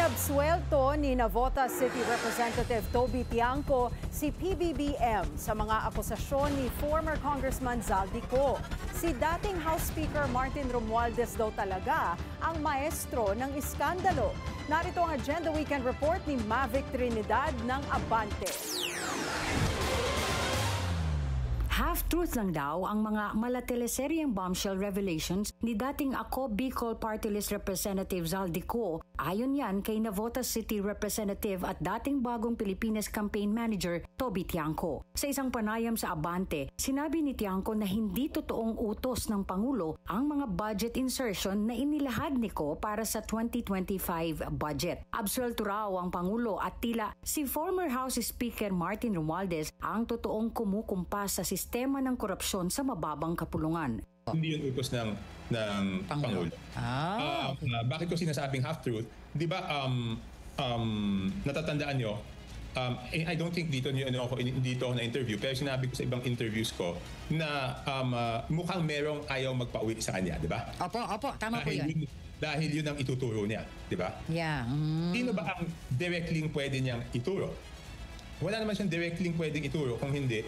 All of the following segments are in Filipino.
Inabsuelto ni Navotas City Representative Toby Tiangco si PBBM sa mga akusasyon ni former Congressman Zaldico. Si dating House Speaker Martin Romualdez daw talaga ang maestro ng iskandalo. Narito ang Agenda Weekend Report ni Mavic Trinidad ng Abante. Half-truth lang daw ang mga malateleseryeng bombshell revelations ni dating Ako Bicol Party List Representative Zaldico. Ayon yan kay Navotas City Representative at dating Bagong Pilipinas Campaign Manager Toby Tiangco. Sa isang panayam sa Abante, sinabi ni Tiangco na hindi totoong utos ng Pangulo ang mga budget insertion na inilahad ni Ko para sa 2025 budget. Absuelto raw ang Pangulo at tila si former House Speaker Martin Romualdez ang totoong kumukumpas sa sistema ng korupsyon sa mababang kapulungan. Hindi yun utos ng Pangulo. Bakit ko sinasabing half-truth? Di ba, natatandaan nyo, I don't think dito ako na-interview, pero sinabi ko sa ibang interviews ko na mukhang merong ayaw magpa-uwi sa kanya, di ba? Opo, tama po yun. Dahil yun ang ituturo niya, di ba? Yeah. Sino ba ang directly pwede niyang ituro? Wala naman siyang directly pwedeng ituro kung hindi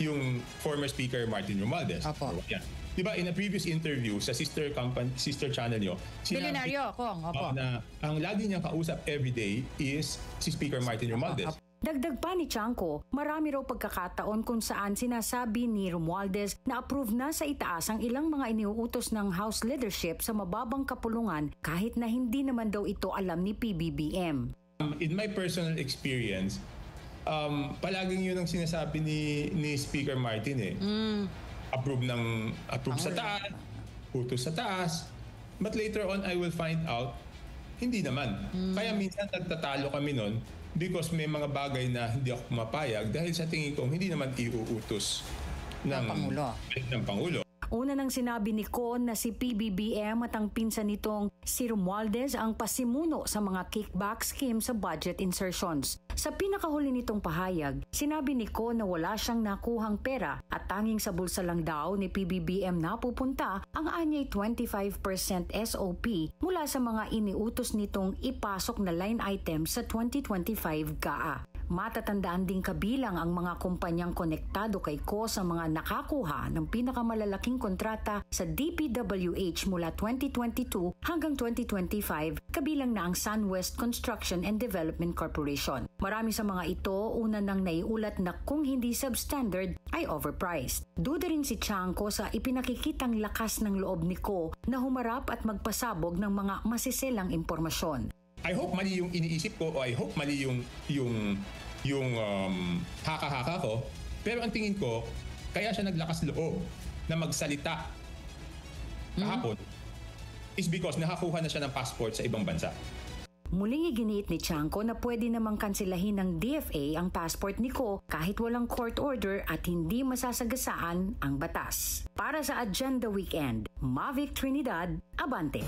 yung former Speaker Martin Romualdez. Opo. Diba, in a previous interview sa sister channel nyo, Bilyonaryo, na ang lagi niyang kausap everyday is si Speaker Martin Romualdez. Dagdag pa ni Tiangco, marami raw pagkakataon kung saan sinasabi ni Romualdez na approve na sa itaas ang ilang mga iniuutos ng House leadership sa mababang kapulungan kahit na hindi naman daw ito alam ni PBBM. In my personal experience, palaging yun ang sinasabi ni Speaker Martin eh. Approve sa taas, utos sa taas. But later on, I will find out, hindi naman. Kaya minsan nagtatalo kami nun because may mga bagay na hindi ako pumapayag dahil sa tingin ko hindi naman iuutos ng Pangulo. Una nang sinabi ni Con na si PBBM at ang pinsan nitong si Romualdez ang pasimuno sa mga kickback scheme sa budget insertions. Sa pinakahuli nitong pahayag, sinabi ni Con na wala siyang nakuhang pera at tanging sa bulsa lang daw ni PBBM napupunta ang anyay 25% SOP mula sa mga iniutos nitong ipasok na line item sa 2025 GAA. Matatandaan din kabilang ang mga kumpanyang konektado kay Ko sa mga nakakuha ng pinakamalalaking kontrata sa DPWH mula 2022 hanggang 2025, kabilang na ang SunWest Construction and Development Corporation. Marami sa mga ito una nang naiulat na kung hindi substandard ay overpriced. Duda rin si Tiangco sa ipinakikitang lakas ng loob ni Ko na humarap at magpasabog ng mga masiselang impormasyon. I hope mali yung iniisip ko o I hope mali yung haka-haka ko. Pero ang tingin ko, kaya siya naglakas loob na magsalita kahapon is because nakakuha na siya ng passport sa ibang bansa. Muling iginiit ni Tiangco na pwede namang kansilahin ng DFA ang passport ni Ko kahit walang court order at hindi masasagasaan ang batas. Para sa Agenda Weekend, Mavic Trinidad, Abante.